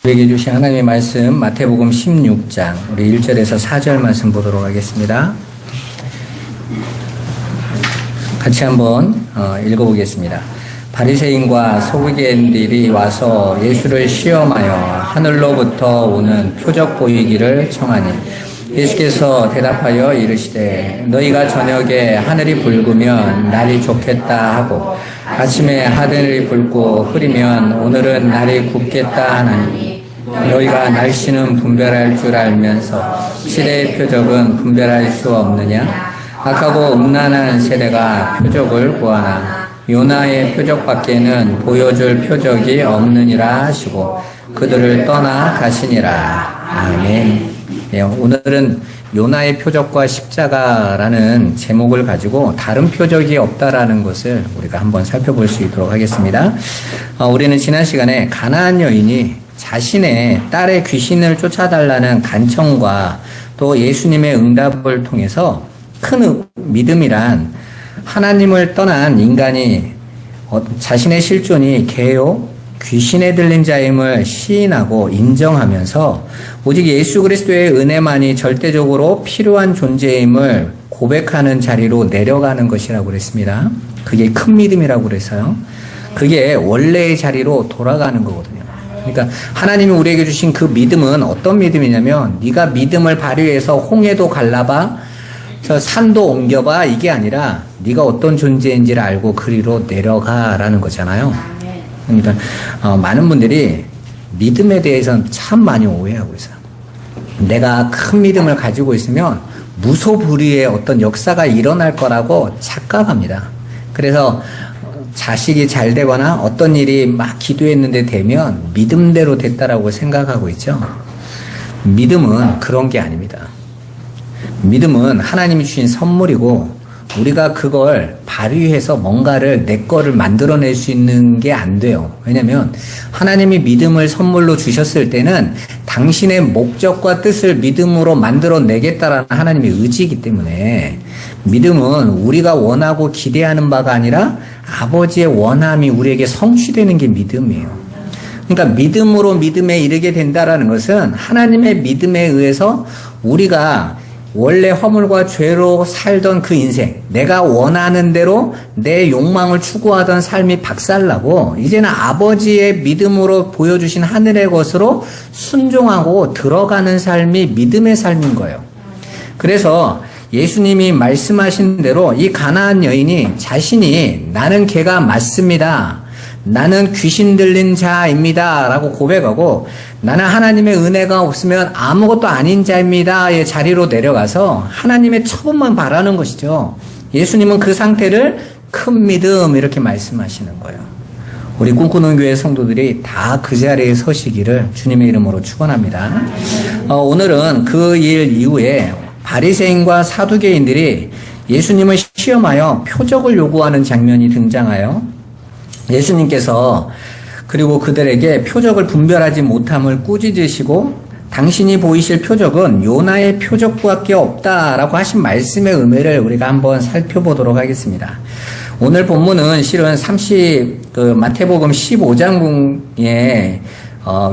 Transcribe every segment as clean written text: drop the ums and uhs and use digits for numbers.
우리에게 주신 하나님의 말씀 마태복음 16장 우리 1절에서 4절 말씀 보도록 하겠습니다. 같이 한번 읽어보겠습니다. 바리새인과 서기관들이 와서 예수를 시험하여 하늘로부터 오는 표적 보이기를 청하니 예수께서 대답하여 이르시되 너희가 저녁에 하늘이 붉으면 날이 좋겠다 하고 아침에 하늘이 붉고 흐리면 오늘은 날이 굽겠다 하나니 너희가 날씨는 분별할 줄 알면서 시대의 표적은 분별할 수 없느냐? 악하고 음란한 세대가 표적을 구하나 요나의 표적밖에는 보여줄 표적이 없느니라 하시고 그들을 떠나 가시니라. 아멘. 네, 오늘은 요나의 표적과 십자가라는 제목을 가지고 다른 표적이 없다라는 것을 우리가 한번 살펴볼 수 있도록 하겠습니다. 우리는 지난 시간에 가나안 여인이 자신의 딸의 귀신을 쫓아달라는 간청과 또 예수님의 응답을 통해서 큰 믿음이란 하나님을 떠난 인간이 자신의 실존이 개요, 귀신에 들린 자임을 시인하고 인정하면서 오직 예수 그리스도의 은혜만이 절대적으로 필요한 존재임을 고백하는 자리로 내려가는 것이라고 그랬습니다. 그게 큰 믿음이라고 그랬어요. 그게 원래의 자리로 돌아가는 거거든요. 그러니까 하나님이 우리에게 주신 그 믿음은 어떤 믿음이냐면 네가 믿음을 발휘해서 홍해도 갈라봐 저 산도 옮겨봐 이게 아니라 네가 어떤 존재인지를 알고 그리로 내려가라는 거잖아요. 그러니까 많은 분들이 믿음에 대해서는 참 많이 오해하고 있어요. 내가 큰 믿음을 가지고 있으면 무소불위의 어떤 역사가 일어날 거라고 착각합니다. 그래서 자식이 잘 되거나 어떤 일이 막 기도했는데 되면 믿음대로 됐다라고 생각하고 있죠. 믿음은 그런 게 아닙니다. 믿음은 하나님이 주신 선물이고 우리가 그걸 발휘해서 뭔가를 내 거를 만들어낼 수 있는 게 안 돼요. 왜냐하면 하나님이 믿음을 선물로 주셨을 때는 당신의 목적과 뜻을 믿음으로 만들어내겠다라는 하나님의 의지이기 때문에 믿음은 우리가 원하고 기대하는 바가 아니라 아버지의 원함이 우리에게 성취되는 게 믿음이에요. 그러니까 믿음으로 믿음에 이르게 된다라는 것은 하나님의 믿음에 의해서 우리가 원래 허물과 죄로 살던 그 인생, 내가 원하는 대로 내 욕망을 추구하던 삶이 박살나고 이제는 아버지의 믿음으로 보여주신 하늘의 것으로 순종하고 들어가는 삶이 믿음의 삶인 거예요. 그래서 예수님이 말씀하신 대로 이 가나안 여인이 자신이 나는 걔가 맞습니다. 나는 귀신 들린 자입니다. 라고 고백하고 나는 하나님의 은혜가 없으면 아무것도 아닌 자입니다의 자리로 내려가서 하나님의 처분만 바라는 것이죠. 예수님은 그 상태를 큰 믿음 이렇게 말씀하시는 거예요. 우리 꿈꾸는 교회 성도들이 다 그 자리에 서시기를 주님의 이름으로 축원합니다. 오늘은 그 일 이후에 바리새인과 사두개인들이 예수님을 시험하여 표적을 요구하는 장면이 등장하여 예수님께서 그리고 그들에게 표적을 분별하지 못함을 꾸짖으시고 당신이 보이실 표적은 요나의 표적밖에 없다라고 하신 말씀의 의미를 우리가 한번 살펴보도록 하겠습니다. 오늘 본문은 실은 마태복음 15장에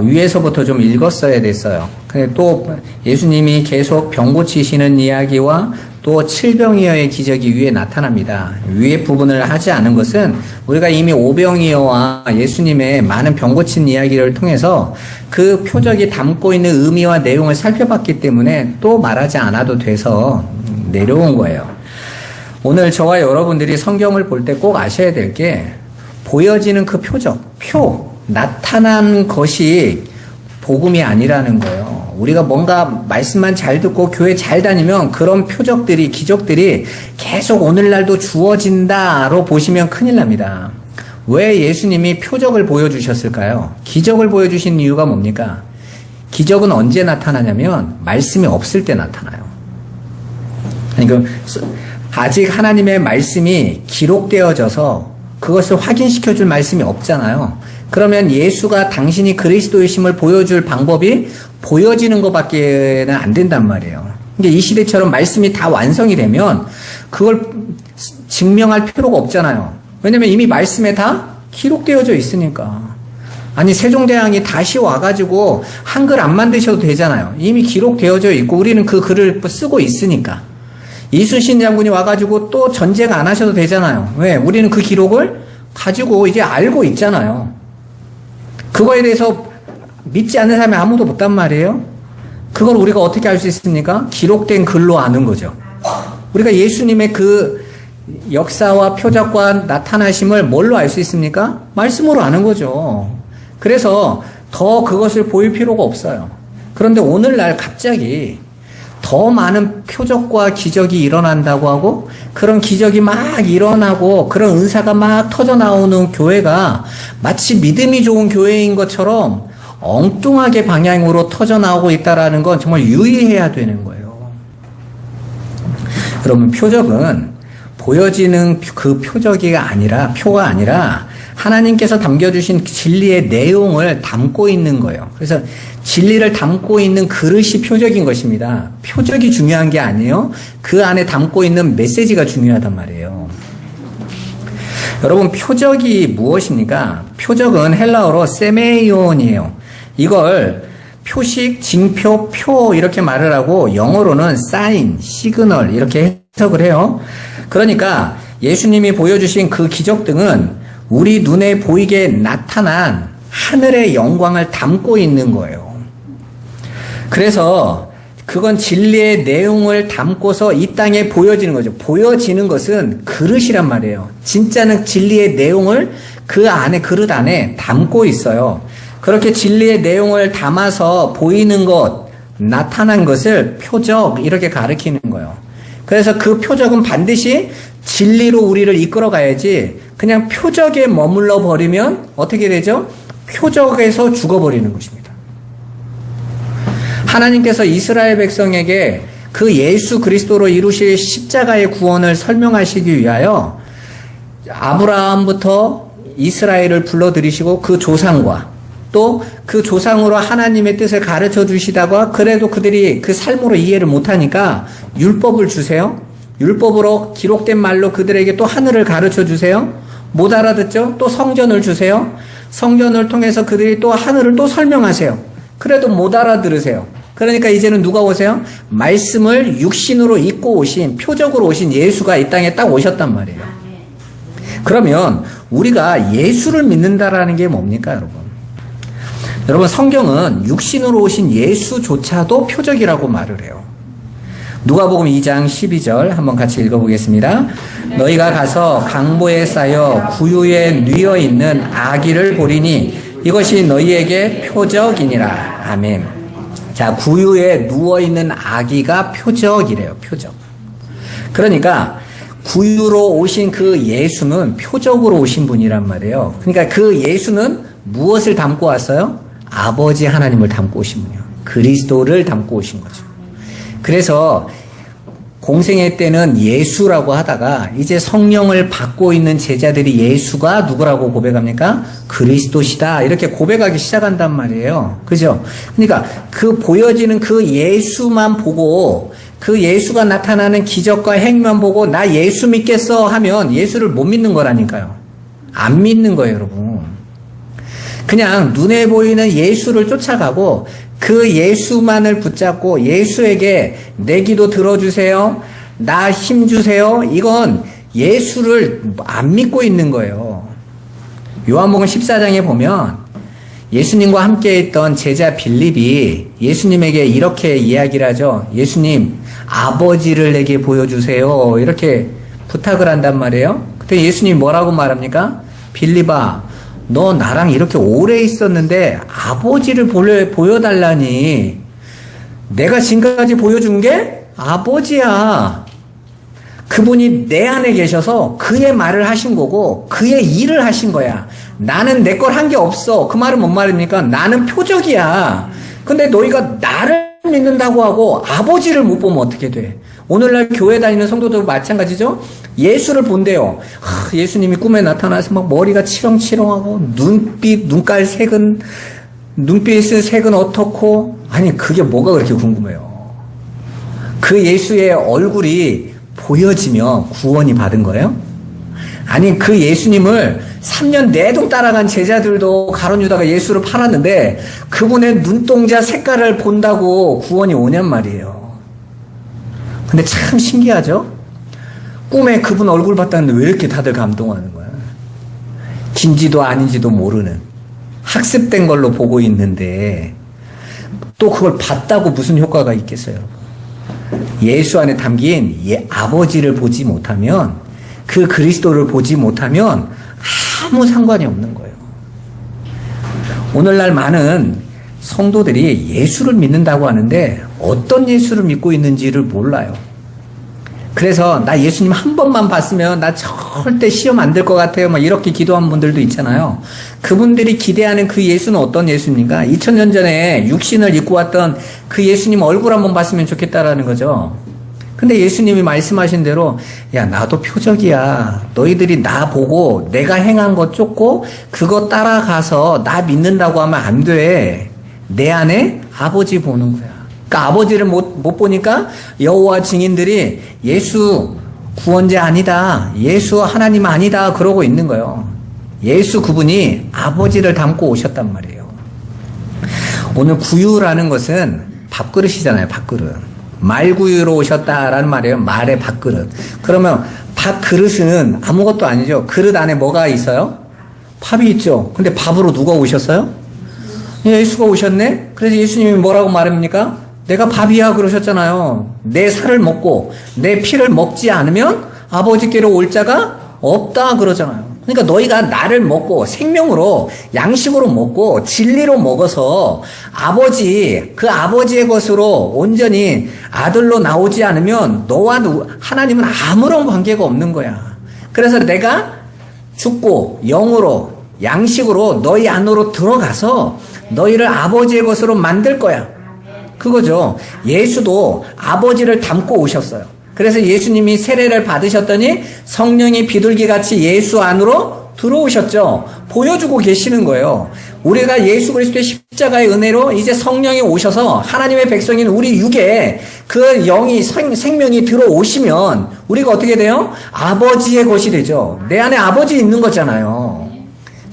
위에서부터 좀 읽었어야 됐어요. 근데 또 예수님이 계속 병 고치시는 이야기와 또 칠병이어의 기적이 위에 나타납니다. 위에 부분을 하지 않은 것은 우리가 이미 오병이어와 예수님의 많은 병 고친 이야기를 통해서 그 표적이 담고 있는 의미와 내용을 살펴봤기 때문에 또 말하지 않아도 돼서 내려온 거예요. 오늘 저와 여러분들이 성경을 볼 때 꼭 아셔야 될 게 보여지는 그 표적, 나타난 것이 복음이 아니라는 거예요. 우리가 뭔가 말씀만 잘 듣고 교회 잘 다니면 그런 표적들이, 기적들이 계속 오늘날도 주어진다로 보시면 큰일 납니다. 왜 예수님이 표적을 보여주셨을까요? 기적을 보여주신 이유가 뭡니까? 기적은 언제 나타나냐면 말씀이 없을 때 나타나요. 그러니까 아직 하나님의 말씀이 기록되어져서 그것을 확인시켜줄 말씀이 없잖아요. 그러면 예수가 당신이 그리스도이심을 보여줄 방법이 보여지는 것밖에는 안 된단 말이에요. 그러니까 이 시대처럼 말씀이 다 완성이 되면 그걸 증명할 필요가 없잖아요. 왜냐면 이미 말씀에 다 기록되어져 있으니까. 아니, 세종대왕이 다시 와가지고 한글 안 만드셔도 되잖아요. 이미 기록되어져 있고 우리는 그 글을 쓰고 있으니까. 이순신 장군이 와가지고 또 전쟁 안 하셔도 되잖아요. 왜? 우리는 그 기록을 가지고 이제 알고 있잖아요. 그거에 대해서 믿지 않는 사람이 아무도 없단 말이에요. 그걸 우리가 어떻게 알 수 있습니까? 기록된 글로 아는 거죠. 우리가 예수님의 그 역사와 표적과 나타나심을 뭘로 알 수 있습니까? 말씀으로 아는 거죠. 그래서 더 그것을 보일 필요가 없어요. 그런데 오늘날 갑자기 더 많은 표적과 기적이 일어난다고 하고 그런 기적이 막 일어나고 그런 은사가 막 터져 나오는 교회가 마치 믿음이 좋은 교회인 것처럼 엉뚱하게 방향으로 터져 나오고 있다는 건 정말 유의해야 되는 거예요. 그러면 표적은 보여지는 그 표적이가 아니라 표가 아니라 하나님께서 담겨주신 진리의 내용을 담고 있는 거예요. 그래서 진리를 담고 있는 그릇이 표적인 것입니다. 표적이 중요한 게 아니에요. 그 안에 담고 있는 메시지가 중요하단 말이에요. 여러분, 표적이 무엇입니까? 표적은 헬라어로 세메이온이에요. 이걸 표식, 징표, 표 이렇게 말을 하고 영어로는 사인, 시그널 이렇게 해석을 해요. 그러니까 예수님이 보여주신 그 기적 등은 우리 눈에 보이게 나타난 하늘의 영광을 담고 있는 거예요. 그래서 그건 진리의 내용을 담고서 이 땅에 보여지는 거죠. 보여지는 것은 그릇이란 말이에요. 진짜는 진리의 내용을 그 안에, 그릇 안에 담고 있어요. 그렇게 진리의 내용을 담아서 보이는 것, 나타난 것을 표적 이렇게 가리키는 거예요. 그래서 그 표적은 반드시 진리로 우리를 이끌어 가야지 그냥 표적에 머물러 버리면 어떻게 되죠? 표적에서 죽어버리는 것입니다. 하나님께서 이스라엘 백성에게 그 예수 그리스도로 이루실 십자가의 구원을 설명하시기 위하여 아브라함부터 이스라엘을 불러들이시고 그 조상과 또 그 조상으로 하나님의 뜻을 가르쳐 주시다가 그래도 그들이 그 삶으로 이해를 못하니까 율법을 주세요. 율법으로 기록된 말로 그들에게 또 하늘을 가르쳐 주세요. 못 알아듣죠? 또 성전을 주세요. 성전을 통해서 그들이 또 하늘을 또 설명하세요. 그래도 못 알아들으세요. 그러니까 이제는 누가 오세요? 말씀을 육신으로 입고 오신, 표적으로 오신 예수가 이 땅에 딱 오셨단 말이에요. 그러면 우리가 예수를 믿는다라는 게 뭡니까, 여러분? 여러분, 성경은 육신으로 오신 예수조차도 표적이라고 말을 해요. 누가복음 2장 12절 한번 같이 읽어보겠습니다. 너희가 가서 강보에 쌓여 구유에 뉘어 있는 아기를 보리니 이것이 너희에게 표적이니라. 아멘. 자, 구유에 누워 있는 아기가 표적이래요. 표적. 그러니까 구유로 오신 그 예수는 표적으로 오신 분이란 말이에요. 그러니까 그 예수는 무엇을 담고 왔어요? 아버지 하나님을 담고 오신 분이에요. 그리스도를 담고 오신 거죠. 그래서 공생애 때는 예수라고 하다가 이제 성령을 받고 있는 제자들이 예수가 누구라고 고백합니까? 그리스도시다. 이렇게 고백하기 시작한단 말이에요. 그죠? 그러니까 그 보여지는 그 예수만 보고 그 예수가 나타나는 기적과 행만 보고 나 예수 믿겠어 하면 예수를 못 믿는 거라니까요. 안 믿는 거예요, 여러분. 그냥 눈에 보이는 예수를 쫓아가고 그 예수만을 붙잡고 예수에게 내 기도 들어주세요. 나 힘 주세요. 이건 예수를 안 믿고 있는 거예요. 요한복음 14장에 보면 예수님과 함께 있던 제자 빌립이 예수님에게 이렇게 이야기를 하죠. 예수님, 아버지를 내게 보여주세요. 이렇게 부탁을 한단 말이에요. 그때 예수님이 뭐라고 말합니까? 빌립아, 너 나랑 이렇게 오래 있었는데 아버지를 보여달라니. 내가 지금까지 보여준 게 아버지야. 그분이 내 안에 계셔서 그의 말을 하신 거고 그의 일을 하신 거야. 나는 내 걸 한 게 없어. 그 말은 뭔 말입니까? 나는 표적이야. 근데 너희가 나를 믿는다고 하고 아버지를 못 보면 어떻게 돼? 오늘날 교회 다니는 성도도 마찬가지죠? 예수를 본대요. 예수님이 꿈에 나타나서 막 머리가 치렁치렁하고 눈깔 색은, 눈빛의 색은 어떻고? 아니, 그게 뭐가 그렇게 궁금해요? 그 예수의 얼굴이 보여지며 구원이 받은 거예요? 아니, 그 예수님을 3년 내동 따라간 제자들도 가룟 유다가 예수를 팔았는데 그분의 눈동자 색깔을 본다고 구원이 오냔 말이에요. 근데 참 신기하죠? 꿈에 그분 얼굴 봤다는데 왜 이렇게 다들 감동하는 거야? 진지도 아닌지도 모르는 학습된 걸로 보고 있는데 또 그걸 봤다고 무슨 효과가 있겠어요, 여러분? 예수 안에 담긴 아버지를 보지 못하면, 그 그리스도를 보지 못하면 아무 상관이 없는 거예요. 오늘날 많은 성도들이 예수를 믿는다고 하는데 어떤 예수를 믿고 있는지를 몰라요. 그래서 나 예수님 한 번만 봤으면 나 절대 시험 안 될 것 같아요. 막 이렇게 기도한 분들도 있잖아요. 그분들이 기대하는 그 예수는 어떤 예수입니까? 2000년 전에 육신을 입고 왔던 그 예수님 얼굴 한번 봤으면 좋겠다라는 거죠. 근데 예수님이 말씀하신 대로 야, 나도 표적이야. 너희들이 나 보고 내가 행한 거 쫓고 그거 따라가서 나 믿는다고 하면 안 돼. 내 안에 아버지 보는 거야. 그러니까 아버지를 못 보니까 여호와 증인들이 예수 구원자 아니다. 예수 하나님 아니다. 그러고 있는 거예요. 예수 그분이 아버지를 닮고 오셨단 말이에요. 오늘 구유라는 것은 밥그릇이잖아요. 밥그릇. 말구유로 오셨다라는 말이에요. 말의 밥그릇. 그러면 밥그릇은 아무것도 아니죠. 그릇 안에 뭐가 있어요? 밥이 있죠. 근데 밥으로 누가 오셨어요? 예수가 오셨네? 그래서 예수님이 뭐라고 말합니까? 내가 밥이야 그러셨잖아요. 내 살을 먹고 내 피를 먹지 않으면 아버지께로 올 자가 없다 그러잖아요. 그러니까 너희가 나를 먹고 생명으로 양식으로 먹고 진리로 먹어서 그 아버지의 것으로 온전히 아들로 나오지 않으면 너와 하나님은 아무런 관계가 없는 거야. 그래서 내가 죽고 영으로 양식으로 너희 안으로 들어가서 너희를 아버지의 것으로 만들 거야. 그거죠. 예수도 아버지를 닮고 오셨어요. 그래서 예수님이 세례를 받으셨더니 성령이 비둘기같이 예수 안으로 들어오셨죠. 보여주고 계시는 거예요. 우리가 예수 그리스도의 십자가의 은혜로 이제 성령이 오셔서 하나님의 백성인 우리 육에 그 영이 생명이 들어오시면 우리가 어떻게 돼요? 아버지의 것이 되죠. 내 안에 아버지 있는 거잖아요.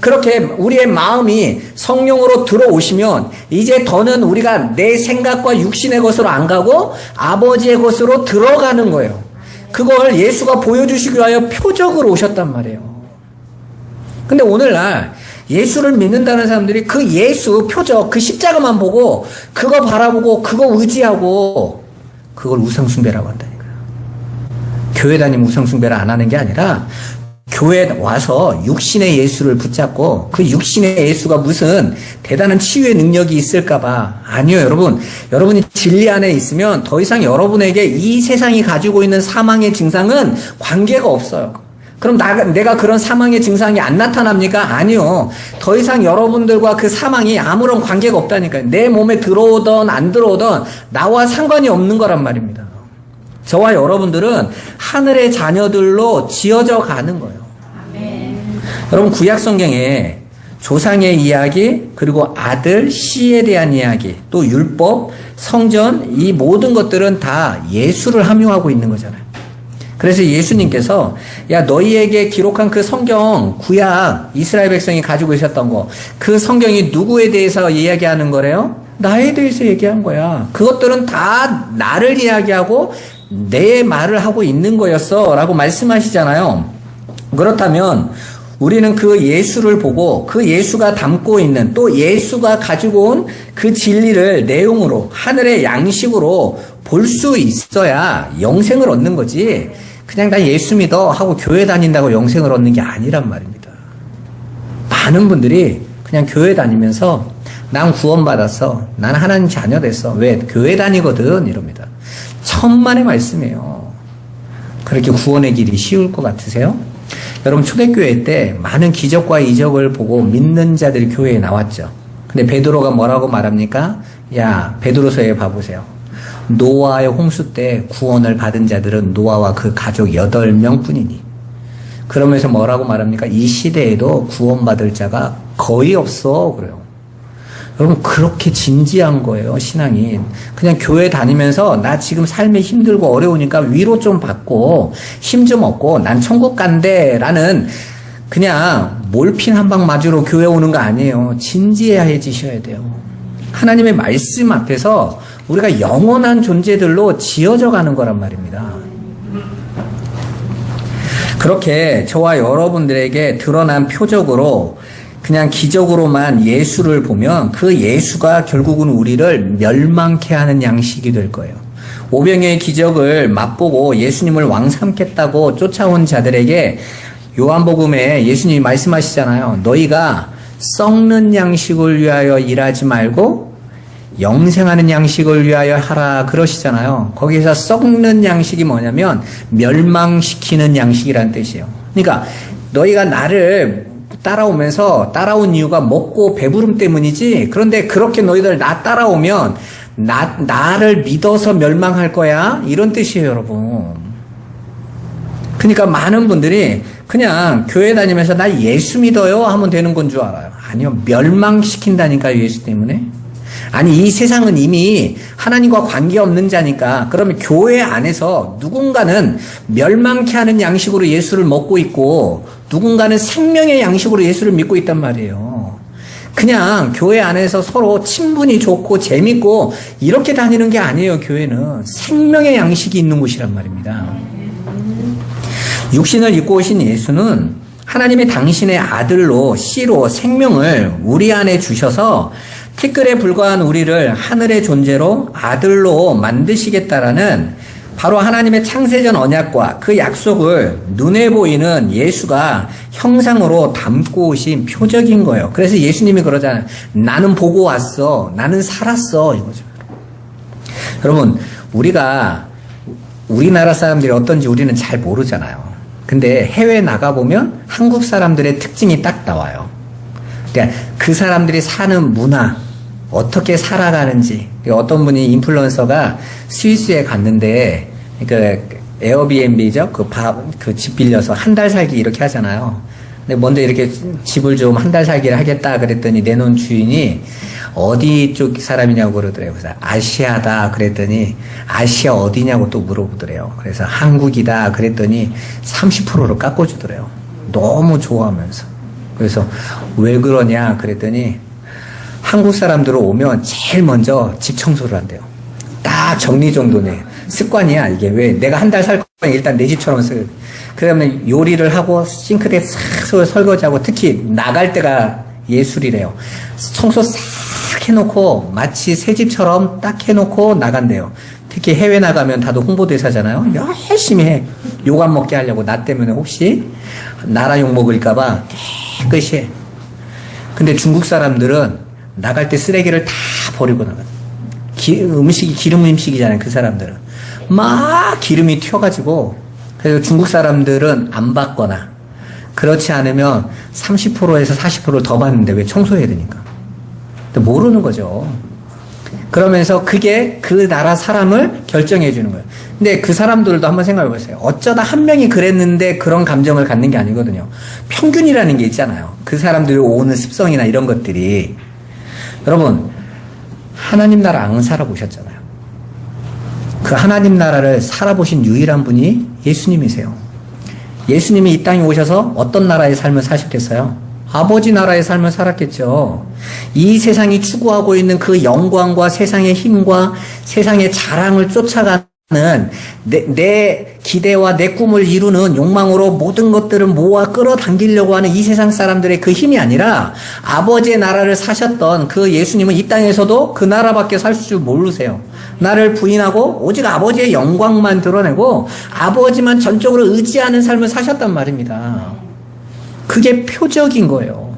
그렇게 우리의 마음이 성령으로 들어오시면 이제 더는 우리가 내 생각과 육신의 것으로 안 가고 아버지의 것으로 들어가는 거예요. 그걸 예수가 보여주시기 위하여 표적으로 오셨단 말이에요. 근데 오늘날 예수를 믿는다는 사람들이 그 예수 표적, 그 십자가만 보고 그거 바라보고 그거 의지하고 그걸 우상숭배라고 한다니까요. 교회 다니면 우상숭배를 안 하는 게 아니라 교회에 와서 육신의 예수를 붙잡고 그 육신의 예수가 무슨 대단한 치유의 능력이 있을까봐. 아니요, 여러분. 여러분이 진리 안에 있으면 더 이상 여러분에게 이 세상이 가지고 있는 사망의 증상은 관계가 없어요. 그럼 내가 그런 사망의 증상이 안 나타납니까? 아니요. 더 이상 여러분들과 그 사망이 아무런 관계가 없다니까요. 내 몸에 들어오던 안 들어오던 나와 상관이 없는 거란 말입니다. 저와 여러분들은 하늘의 자녀들로 지어져 가는 거예요. 아멘. 여러분 구약 성경에 조상의 이야기, 그리고 아들, 씨에 대한 이야기, 또 율법, 성전, 이 모든 것들은 다 예수를 함유하고 있는 거잖아요. 그래서 예수님께서 야 너희에게 기록한 그 성경, 구약, 이스라엘 백성이 가지고 있었던 거, 그 성경이 누구에 대해서 이야기하는 거래요? 나에 대해서 얘기한 거야. 그것들은 다 나를 이야기하고 내 말을 하고 있는 거였어 라고 말씀하시잖아요. 그렇다면 우리는 그 예수를 보고 그 예수가 담고 있는 또 예수가 가지고 온 그 진리를 내용으로 하늘의 양식으로 볼 수 있어야 영생을 얻는 거지, 그냥 나 예수 믿어 하고 교회 다닌다고 영생을 얻는 게 아니란 말입니다. 많은 분들이 그냥 교회 다니면서 난 구원받았어, 난 하나님 자녀 됐어, 왜? 교회 다니거든 이럽니다. 천만의 말씀이에요. 그렇게 구원의 길이 쉬울 것 같으세요? 여러분 초대교회 때 많은 기적과 이적을 보고 믿는 자들이 교회에 나왔죠. 근데 베드로가 뭐라고 말합니까? 야, 베드로서에 봐보세요. 노아의 홍수 때 구원을 받은 자들은 노아와 그 가족 8명 뿐이니. 그러면서 뭐라고 말합니까? 이 시대에도 구원받을 자가 거의 없어 그래요. 여러분 그렇게 진지한 거예요, 신앙이. 그냥 교회 다니면서 나 지금 삶이 힘들고 어려우니까 위로 좀 받고 힘 좀 얻고 난 천국 간대 라는 그냥 몰핀 한 방 맞으러 교회 오는 거 아니에요. 진지해지셔야 돼요. 하나님의 말씀 앞에서 우리가 영원한 존재들로 지어져 가는 거란 말입니다. 그렇게 저와 여러분들에게 드러난 표적으로 그냥 기적으로만 예수를 보면 그 예수가 결국은 우리를 멸망케 하는 양식이 될 거예요. 오병이의 기적을 맛보고 예수님을 왕 삼겠다고 쫓아온 자들에게 요한복음에 예수님이 말씀하시잖아요. 너희가 썩는 양식을 위하여 일하지 말고 영생하는 양식을 위하여 하라 그러시잖아요. 거기서 썩는 양식이 뭐냐면 멸망시키는 양식이라는 뜻이에요. 그러니까 너희가 나를 따라온 이유가 먹고 배부름 때문이지, 그런데 그렇게 너희들 나 따라오면 나를 믿어서 멸망할 거야, 이런 뜻이에요, 여러분. 그러니까 많은 분들이 그냥 교회 다니면서 나 예수 믿어요 하면 되는 건 줄 알아요. 아니요, 멸망시킨다니까요, 예수 때문에. 아니, 이 세상은 이미 하나님과 관계없는 자니까. 그러면 교회 안에서 누군가는 멸망케 하는 양식으로 예수를 먹고 있고 누군가는 생명의 양식으로 예수를 믿고 있단 말이에요. 그냥 교회 안에서 서로 친분이 좋고 재밌고 이렇게 다니는 게 아니에요. 교회는 생명의 양식이 있는 곳이란 말입니다. 육신을 입고 오신 예수는 하나님이 당신의 아들로 씨로 생명을 우리 안에 주셔서 티끌에 불과한 우리를 하늘의 존재로 아들로 만드시겠다라는 바로 하나님의 창세전 언약과 그 약속을 눈에 보이는 예수가 형상으로 담고 오신 표적인 거예요. 그래서 예수님이 그러잖아요. 나는 보고 왔어. 나는 살았어. 이거죠. 여러분, 우리나라 사람들이 어떤지 우리는 잘 모르잖아요. 근데 해외에 나가보면 한국 사람들의 특징이 딱 나와요. 그러니까 그 사람들이 사는 문화, 어떻게 살아가는지. 어떤 분이 인플루언서가 스위스에 갔는데, 그 에어비앤비죠? 그 집 빌려서 한 달 살기 이렇게 하잖아요. 근데 먼저 이렇게 집을 좀 한 달 살기를 하겠다 그랬더니 내놓은 주인이 어디 쪽 사람이냐고 그러더래요. 그래서 아시아다 그랬더니 아시아 어디냐고 또 물어보더래요. 그래서 한국이다 그랬더니 30%를 깎아주더래요. 너무 좋아하면서. 그래서 왜 그러냐 그랬더니 한국 사람들 오면 제일 먼저 집 청소를 한대요. 딱 정리정돈해. 습관이야, 이게. 왜? 내가 한 달 살 거면 일단 내 집처럼 쓰. 그 다음에 요리를 하고 싱크대에 싹 설거지하고 특히 나갈 때가 예술이래요. 청소 싹 해놓고 마치 새 집처럼 딱 해놓고 나간대요. 특히 해외 나가면 다들 홍보대사잖아요. 열심히 해. 욕 안 먹게 하려고. 나 때문에 혹시 나라 욕 먹을까봐 깨끗이 해. 근데 중국 사람들은 나갈 때 쓰레기를 다 버리고 나가. 음식이 기름 음식이잖아요. 그 사람들은 막 기름이 튀어가지고. 그래서 중국 사람들은 안 받거나 그렇지 않으면 30%에서 40%를 더 받는데 왜 청소해야 되니까. 근데 모르는 거죠. 그러면서 그게 그 나라 사람을 결정해 주는 거예요. 근데 그 사람들도 한번 생각해 보세요. 어쩌다 한 명이 그랬는데 그런 감정을 갖는 게 아니거든요. 평균이라는 게 있잖아요. 그 사람들이 오는 습성이나 이런 것들이. 여러분, 하나님 나라 안 살아보셨잖아요. 그 하나님 나라를 살아보신 유일한 분이 예수님이세요. 예수님이 이 땅에 오셔서 어떤 나라의 삶을 사셨겠어요? 아버지 나라의 삶을 살았겠죠. 이 세상이 추구하고 있는 그 영광과 세상의 힘과 세상의 자랑을 쫓아가는 내 기대와 내 꿈을 이루는 욕망으로 모든 것들을 모아 끌어당기려고 하는 이 세상 사람들의 그 힘이 아니라 아버지의 나라를 사셨던 그 예수님은 이 땅에서도 그 나라밖에 살 줄 모르세요. 나를 부인하고 오직 아버지의 영광만 드러내고 아버지만 전적으로 의지하는 삶을 사셨단 말입니다. 그게 표적인 거예요.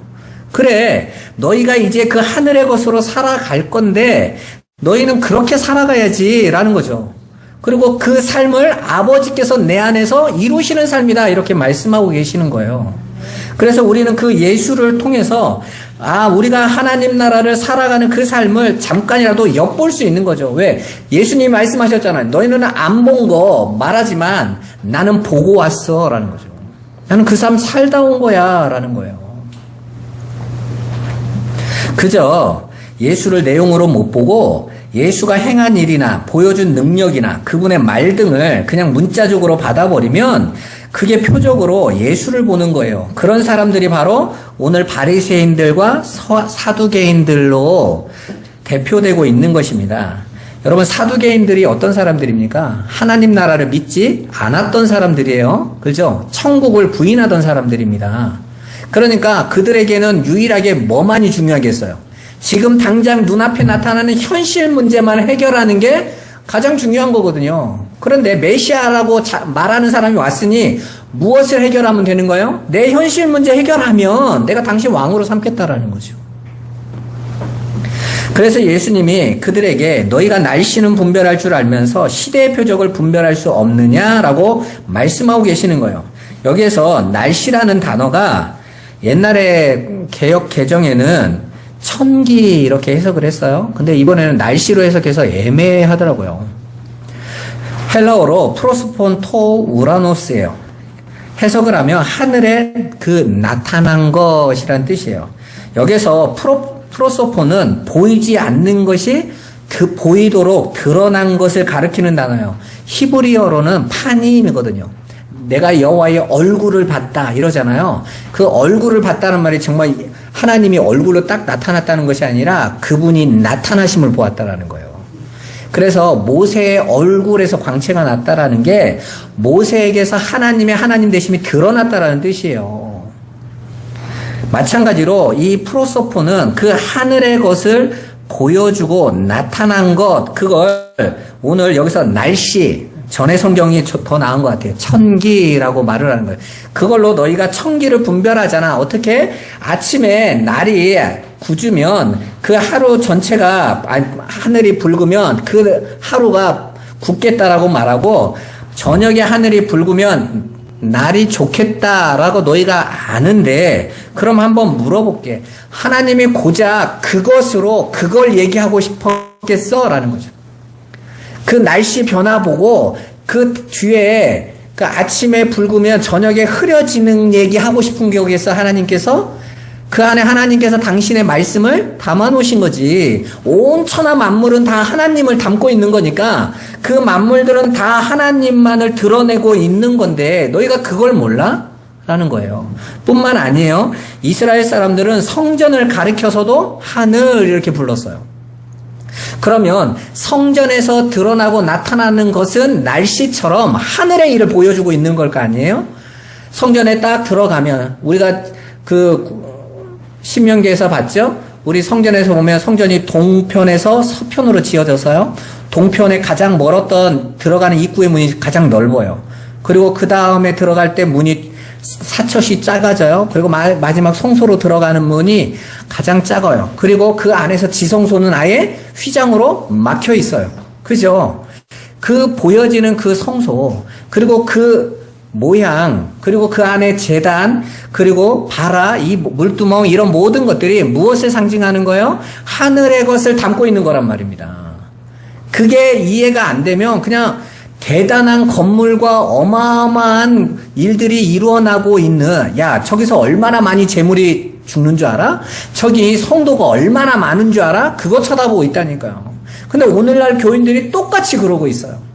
그래, 너희가 이제 그 하늘의 것으로 살아갈 건데 너희는 그렇게 살아가야지 라는 거죠. 그리고 그 삶을 아버지께서 내 안에서 이루시는 삶이다 이렇게 말씀하고 계시는 거예요. 그래서 우리는 그 예수를 통해서 우리가 하나님 나라를 살아가는 그 삶을 잠깐이라도 엿볼 수 있는 거죠. 왜? 예수님이 말씀하셨잖아요. 너희는 안 본 거 말하지만 나는 보고 왔어 라는 거죠. 나는 그 삶 살다 온 거야 라는 거예요. 그저 예수를 내용으로 못 보고 예수가 행한 일이나 보여준 능력이나 그분의 말 등을 그냥 문자적으로 받아버리면 그게 표적으로 예수를 보는 거예요. 그런 사람들이 바로 오늘 바리새인들과 사두개인들로 대표되고 있는 것입니다. 여러분, 사두개인들이 어떤 사람들입니까? 하나님 나라를 믿지 않았던 사람들이에요. 그죠? 천국을 부인하던 사람들입니다. 그러니까 그들에게는 유일하게 뭐만이 중요하겠어요? 지금 당장 눈앞에 나타나는 현실 문제만 해결하는 게 가장 중요한 거거든요. 그런데 메시아라고 말하는 사람이 왔으니 무엇을 해결하면 되는 거예요? 내 현실 문제 해결하면 내가 당신 왕으로 삼겠다라는 거죠. 그래서 예수님이 그들에게 너희가 날씨는 분별할 줄 알면서 시대의 표적을 분별할 수 없느냐라고 말씀하고 계시는 거예요. 여기에서 날씨라는 단어가 옛날에 개역 개정에는 천기 이렇게 해석을 했어요. 근데 이번에는 날씨로 해석해서 애매하더라고요. 헬라어로 프로스폰 토 우라노스예요. 해석을 하면 하늘에 그 나타난 것이란 뜻이에요. 여기서 프로소폰은 보이지 않는 것이 그 보이도록 드러난 것을 가리키는 단어예요. 히브리어로는 파님이거든요. 내가 여호와의 얼굴을 봤다 이러잖아요. 그 얼굴을 봤다는 말이 정말 하나님이 얼굴로 딱 나타났다는 것이 아니라 그분이 나타나심을 보았다라는 거예요. 그래서 모세의 얼굴에서 광채가 났다라는 게 모세에게서 하나님의 하나님 되심이 드러났다라는 뜻이에요. 마찬가지로 이 프로소포는 그 하늘의 것을 보여주고 나타난 것, 그걸 오늘 여기서 날씨, 전에 성경이 더 나은 것 같아요. 천기라고 말을 하는 거예요. 그걸로 너희가 천기를 분별하잖아. 어떻게? 아침에 날이 굳으면 그 하루 전체가, 하늘이 붉으면 그 하루가 굳겠다라고 말하고, 저녁에 하늘이 붉으면 날이 좋겠다라고 너희가 아는데, 그럼 한번 물어볼게. 하나님이 고작 그것으로 그걸 얘기하고 싶었겠어? 라는 거죠. 그 날씨 변화 보고 그 뒤에 그 아침에 붉으면 저녁에 흐려지는 얘기 하고 싶은 거겠어, 하나님께서? 그 안에 하나님께서 당신의 말씀을 담아 놓으신 거지. 온 천하 만물은 다 하나님을 담고 있는 거니까 그 만물들은 다 하나님만을 드러내고 있는 건데 너희가 그걸 몰라? 라는 거예요. 뿐만 아니에요. 이스라엘 사람들은 성전을 가리켜서도 하늘 이렇게 불렀어요. 그러면 성전에서 드러나고 나타나는 것은 날씨처럼 하늘의 일을 보여주고 있는 걸 거 아니에요? 성전에 딱 들어가면 우리가 그 신명기에서 봤죠? 우리 성전에서 보면 성전이 동편에서 서편으로 지어져서요. 동편에 가장 멀었던 들어가는 입구의 문이 가장 넓어요. 그리고 그 다음에 들어갈 때 문이 사철이 작아져요. 그리고 마지막 성소로 들어가는 문이 가장 작아요. 그리고 그 안에서 지성소는 아예 휘장으로 막혀 있어요. 그죠? 그 보여지는 그 성소, 그리고 그 모양, 그리고 그 안에 제단, 그리고 바라, 이 물두멍, 이런 모든 것들이 무엇을 상징하는 거예요? 하늘의 것을 담고 있는 거란 말입니다. 그게 이해가 안 되면 그냥 대단한 건물과 어마어마한 일들이 일어나고 있는, 야, 저기서 얼마나 많이 재물이 죽는 줄 알아? 저기 성도가 얼마나 많은 줄 알아? 그거 쳐다보고 있다니까요. 근데 오늘날 교인들이 똑같이 그러고 있어요.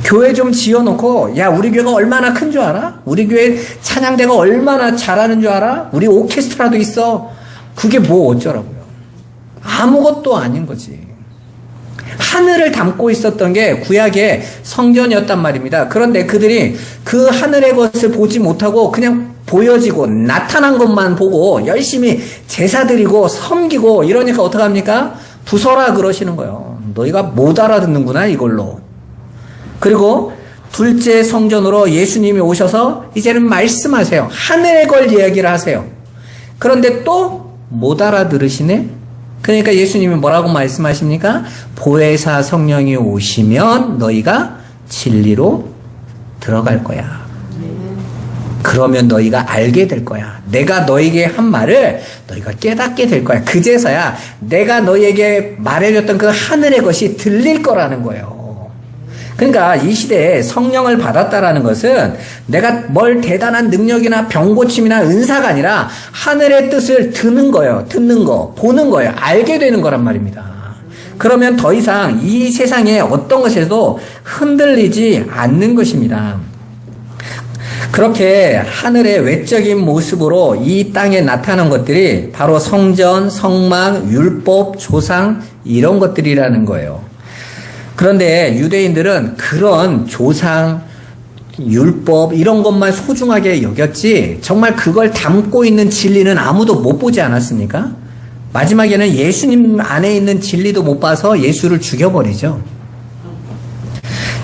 교회 좀 지어놓고, 야, 우리 교회가 얼마나 큰 줄 알아? 우리 교회 찬양대가 얼마나 잘하는 줄 알아? 우리 오케스트라도 있어. 그게 뭐 어쩌라고요? 아무것도 아닌 거지. 하늘을 담고 있었던 게 구약의 성전이었단 말입니다. 그런데 그들이 그 하늘의 것을 보지 못하고 그냥 보여지고 나타난 것만 보고 열심히 제사 드리고 섬기고 이러니까 어떡합니까? 부서라 그러시는 거예요. 너희가 못 알아듣는구나 이걸로. 그리고 둘째 성전으로 예수님이 오셔서 이제는 말씀하세요. 하늘의 걸 이야기를 하세요. 그런데 또 못 알아들으시네? 그러니까 예수님이 뭐라고 말씀하십니까? 보혜사 성령이 오시면 너희가 진리로 들어갈 거야. 그러면 너희가 알게 될 거야. 내가 너에게 한 말을 너희가 깨닫게 될 거야. 그제서야 내가 너희에게 말해줬던 그 하늘의 것이 들릴 거라는 거예요. 그러니까 이 시대에 성령을 받았다라는 것은 내가 뭘 대단한 능력이나 병고침이나 은사가 아니라 하늘의 뜻을 듣는 거예요. 듣는 거, 보는 거예요. 알게 되는 거란 말입니다. 그러면 더 이상 이 세상에 어떤 것에도 흔들리지 않는 것입니다. 그렇게 하늘의 외적인 모습으로 이 땅에 나타난 것들이 바로 성전, 성막, 율법, 조상 이런 것들이라는 거예요. 그런데 유대인들은 그런 조상, 율법 이런 것만 소중하게 여겼지 정말 그걸 담고 있는 진리는 아무도 못 보지 않았습니까? 마지막에는 예수님 안에 있는 진리도 못 봐서 예수를 죽여버리죠.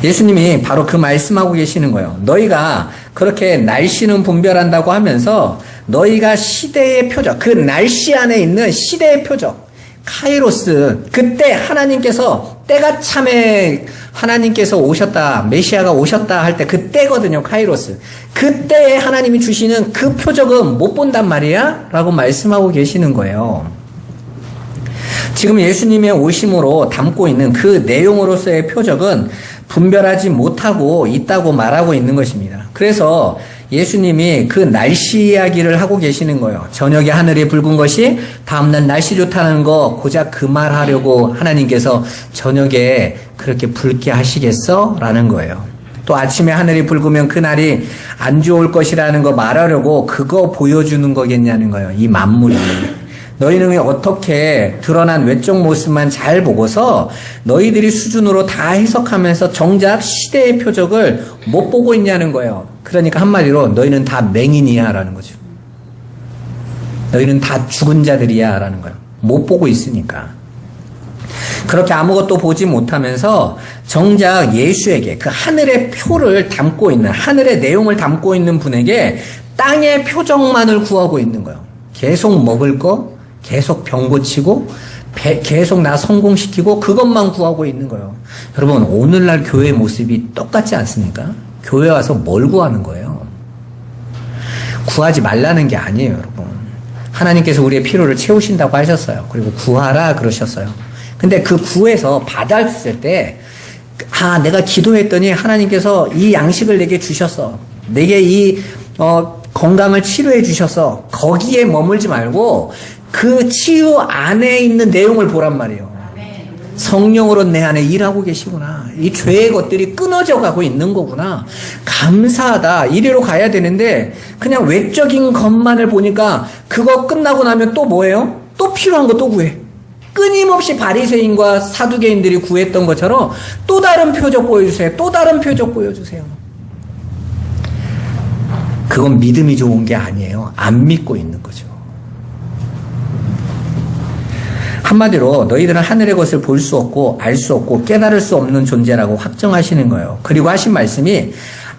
예수님이 바로 그 말씀하고 계시는 거예요. 너희가 그렇게 날씨는 분별한다고 하면서 너희가 시대의 표적, 그 날씨 안에 있는 시대의 표적, 카이로스, 그때 하나님께서 때가 참에 하나님께서 오셨다, 메시아가 오셨다 할 때 그때거든요. 카이로스. 그때에 하나님이 주시는 그 표적은 못 본단 말이야? 라고 말씀하고 계시는 거예요. 지금 예수님의 오심으로 담고 있는 그 내용으로서의 표적은 분별하지 못하고 있다고 말하고 있는 것입니다. 그래서 예수님이 그 날씨 이야기를 하고 계시는 거예요. 저녁에 하늘이 붉은 것이 다음날 날씨 좋다는 거 고작 그 말 하려고 하나님께서 저녁에 그렇게 붉게 하시겠어? 라는 거예요. 또 아침에 하늘이 붉으면 그날이 안 좋을 것이라는 거 말하려고 그거 보여주는 거겠냐는 거예요. 이 만물이. 너희는 어떻게 드러난 외적 모습만 잘 보고서 너희들이 수준으로 다 해석하면서 정작 시대의 표적을 못 보고 있냐는 거예요. 그러니까 한마디로 너희는 다 맹인이야 라는 거죠. 너희는 다 죽은 자들이야 라는 거예요. 못 보고 있으니까. 그렇게 아무것도 보지 못하면서 정작 예수에게 그 하늘의 표를 담고 있는, 하늘의 내용을 담고 있는 분에게 땅의 표적만을 구하고 있는 거예요. 계속 먹을 거, 계속 병 고치고 계속 나 성공시키고 그것만 구하고 있는 거예요. 여러분, 오늘날 교회의 모습이 똑같지 않습니까? 교회 와서 뭘 구하는 거예요? 구하지 말라는 게 아니에요, 여러분. 하나님께서 우리의 필요를 채우신다고 하셨어요. 그리고 구하라 그러셨어요. 근데 그 구해서 받았을 때 내가 기도했더니 하나님께서 이 양식을 내게 주셨어. 내게 이 건강을 치료해 주셔서 거기에 머물지 말고 그 치유 안에 있는 내용을 보란 말이에요. 성령으로 내 안에 일하고 계시구나. 이 죄의 것들이 끊어져 가고 있는 거구나. 감사하다. 이리로 가야 되는데 그냥 외적인 것만을 보니까 그거 끝나고 나면 또 뭐예요? 또 필요한 거 또 구해. 끊임없이 바리새인과 사두개인들이 구했던 것처럼 또 다른 표적 보여주세요. 또 다른 표적 보여주세요. 그건 믿음이 좋은 게 아니에요. 안 믿고 있는 거죠. 한마디로 너희들은 하늘의 것을 볼 수 없고 알 수 없고 깨달을 수 없는 존재라고 확정하시는 거예요. 그리고 하신 말씀이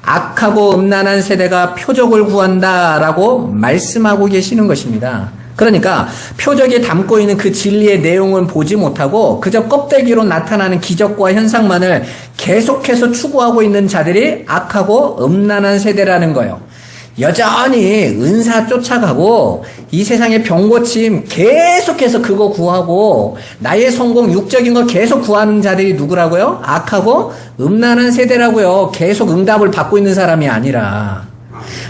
악하고 음란한 세대가 표적을 구한다라고 말씀하고 계시는 것입니다. 그러니까 표적에 담고 있는 그 진리의 내용은 보지 못하고 그저 껍데기로 나타나는 기적과 현상만을 계속해서 추구하고 있는 자들이 악하고 음란한 세대라는 거예요. 여전히 은사 쫓아가고 이 세상의 병고침 계속해서 그거 구하고 나의 성공 육적인 거 계속 구하는 자들이 누구라고요? 악하고 음란한 세대라고요. 계속 응답을 받고 있는 사람이 아니라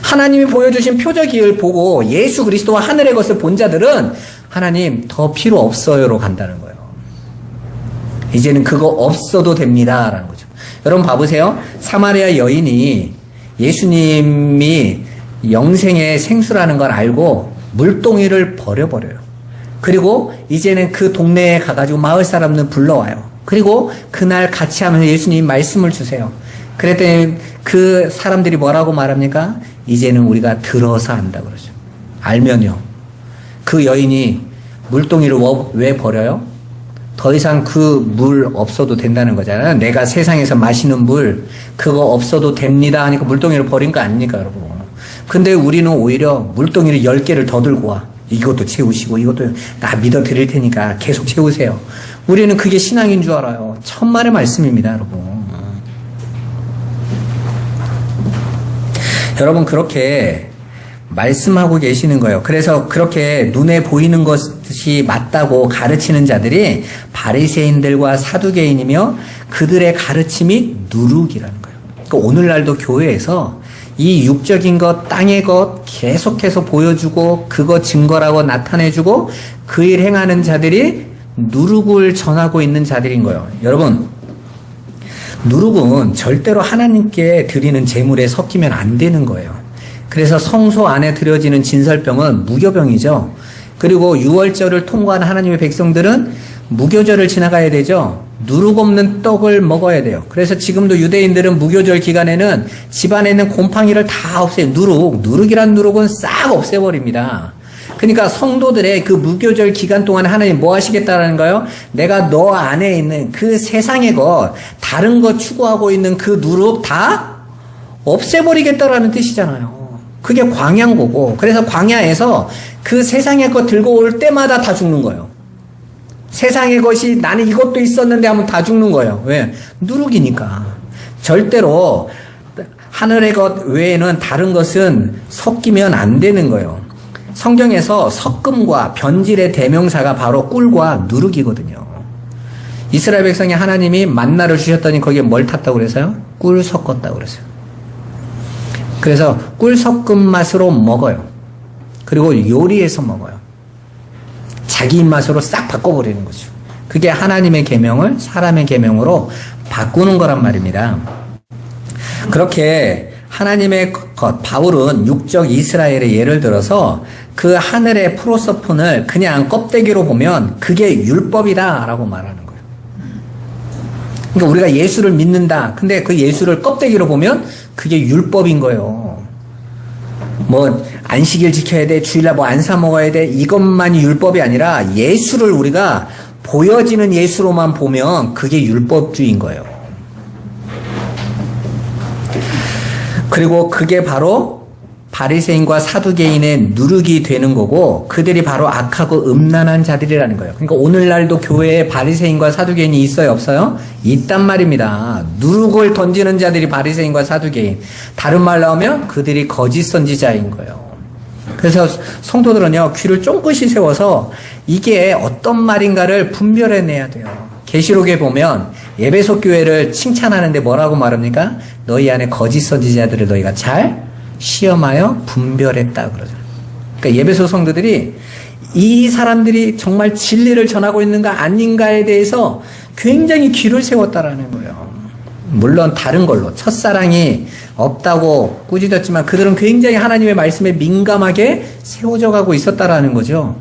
하나님이 보여주신 표적을 보고 예수 그리스도와 하늘의 것을 본 자들은 하나님 더 필요 없어요로 간다는 거예요. 이제는 그거 없어도 됩니다 라는 거죠. 여러분 봐보세요. 사마리아 여인이 예수님이 영생의 생수라는 걸 알고 물동이를 버려버려요. 그리고 이제는 그 동네에 가가지고 마을 사람들 불러와요. 그리고 그날 같이 하면서 예수님 말씀을 주세요. 그랬더니 그 사람들이 뭐라고 말합니까? 이제는 우리가 들어서 안다 그러죠. 알면요. 그 여인이 물동이를 왜 버려요? 더 이상 그 물 없어도 된다는 거잖아요. 내가 세상에서 마시는 물 그거 없어도 됩니다 하니까 물동이를 버린 거 아닙니까 여러분? 근데 우리는 오히려 물동이를 10개를 더 들고 와. 이것도 채우시고 이것도 나 믿어 드릴 테니까 계속 채우세요. 우리는 그게 신앙인 줄 알아요. 천만의 말씀입니다 여러분. 여러분 그렇게 말씀하고 계시는 거예요. 그래서 그렇게 눈에 보이는 것이 맞다고 가르치는 자들이 바리새인들과 사두개인이며 그들의 가르침이 누룩이라는 거예요. 그러니까 오늘날도 교회에서 이 육적인 것, 땅의 것 계속해서 보여주고 그거 증거라고 나타내주고 그 일 행하는 자들이 누룩을 전하고 있는 자들인 거예요. 여러분, 누룩은 절대로 하나님께 드리는 제물에 섞이면 안 되는 거예요. 그래서 성소 안에 드려지는 진설병은 무교병이죠. 그리고 유월절을 통과한 하나님의 백성들은 무교절을 지나가야 되죠. 누룩 없는 떡을 먹어야 돼요. 그래서 지금도 유대인들은 무교절 기간에는 집안에 있는 곰팡이를 다 없애요. 누룩이란 누룩은 싹 없애버립니다. 그러니까 성도들의 그 무교절 기간 동안 하나님 뭐 하시겠다라는 거예요? 내가 너 안에 있는 그 세상의 것, 다른 것 추구하고 있는 그 누룩 다 없애버리겠다라는 뜻이잖아요. 그게 광야인 거고. 그래서 광야에서 그 세상의 것 들고 올 때마다 다 죽는 거예요. 세상의 것이 나는 이것도 있었는데 하면 다 죽는 거예요. 왜? 누룩이니까. 절대로 하늘의 것 외에는 다른 것은 섞이면 안 되는 거예요. 성경에서 섞음과 변질의 대명사가 바로 꿀과 누룩이거든요. 이스라엘 백성이 하나님이 만나를 주셨더니 거기에 뭘 탔다고 그래서요? 꿀 섞었다고 그랬어요. 그래서 꿀 섞은 맛으로 먹어요. 그리고 요리해서 먹어요. 자기 입맛으로 싹 바꿔버리는 거죠. 그게 하나님의 계명을 사람의 계명으로 바꾸는 거란 말입니다. 그렇게 하나님의 것, 바울은 육적 이스라엘의 예를 들어서 그 하늘의 프로서폰을 그냥 껍데기로 보면 그게 율법이다 라고 말하는 거예요. 그러니까 우리가 예수를 믿는다. 근데 그 예수를 껍데기로 보면 그게 율법인 거예요. 뭐 안식일 지켜야 돼, 주일날 뭐 안 사 먹어야 돼, 이것만이 율법이 아니라 예수를 우리가 보여지는 예수로만 보면 그게 율법주의인 거예요. 그리고 그게 바로 바리새인과 사두개인의 누룩이 되는 거고 그들이 바로 악하고 음란한 자들이라는 거예요. 그러니까 오늘날도 교회에 바리새인과 사두개인이 있어요, 없어요? 있단 말입니다. 누룩을 던지는 자들이 바리새인과 사두개인. 다른 말로 하면 그들이 거짓 선지자인 거예요. 그래서 성도들은요, 귀를 쫑긋이 세워서 이게 어떤 말인가를 분별해내야 돼요. 계시록에 보면 에베소 교회를 칭찬하는데 뭐라고 말합니까? 너희 안에 거짓 선지자들을 너희가 잘 시험하여 분별했다 그러죠. 그러니까 예배소 성도들이 이 사람들이 정말 진리를 전하고 있는가 아닌가에 대해서 굉장히 귀를 세웠다라는 거예요. 물론 다른 걸로 첫사랑이 없다고 꾸짖었지만 그들은 굉장히 하나님의 말씀에 민감하게 세워져 가고 있었다라는 거죠.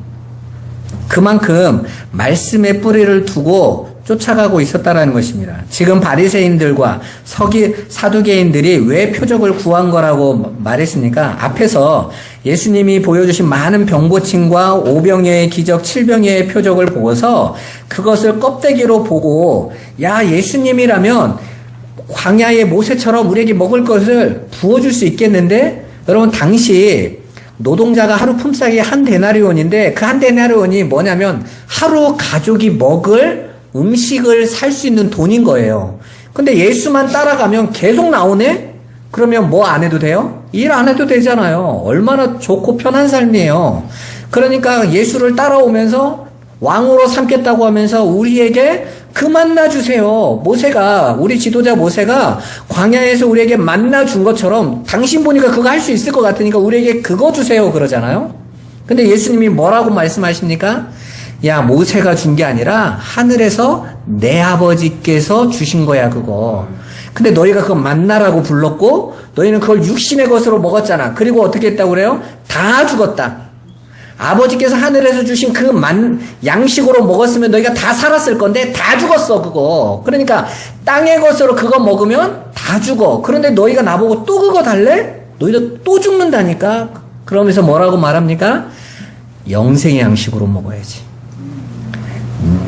그만큼 말씀의 뿌리를 두고 쫓아가고 있었다라는 것입니다. 지금 바리새인들과 사두개인들이 왜 표적을 구한 거라고 말했습니까? 앞에서 예수님이 보여주신 많은 병고침과 오병이어의 기적, 칠병이어의 표적을 보고서 그것을 껍데기로 보고 야, 예수님이라면 광야의 모세처럼 우리에게 먹을 것을 부어줄 수 있겠는데? 여러분, 당시 노동자가 하루 품삯이 한 데나리온인데 그 한 데나리온이 뭐냐면 하루 가족이 먹을 음식을 살 수 있는 돈인 거예요. 근데 예수만 따라가면 계속 나오네? 그러면 뭐 안 해도 돼요? 일 안 해도 되잖아요. 얼마나 좋고 편한 삶이에요. 그러니까 예수를 따라오면서 왕으로 삼겠다고 하면서 우리에게 그 만나 주세요. 모세가, 우리 지도자 모세가 광야에서 우리에게 만나 준 것처럼 당신 보니까 그거 할 수 있을 것 같으니까 우리에게 그거 주세요 그러잖아요. 근데 예수님이 뭐라고 말씀하십니까? 야, 모세가 준 게 아니라 하늘에서 내 아버지께서 주신 거야 그거. 근데 너희가 그거 만나라고 불렀고 너희는 그걸 육신의 것으로 먹었잖아. 그리고 어떻게 했다고 그래요? 다 죽었다. 아버지께서 하늘에서 주신 그 양식으로 먹었으면 너희가 다 살았을 건데 다 죽었어 그거. 그러니까 땅의 것으로 그거 먹으면 다 죽어. 그런데 너희가 나보고 또 그거 달래? 너희도 또 죽는다니까. 그러면서 뭐라고 말합니까? 영생의 양식으로 먹어야지.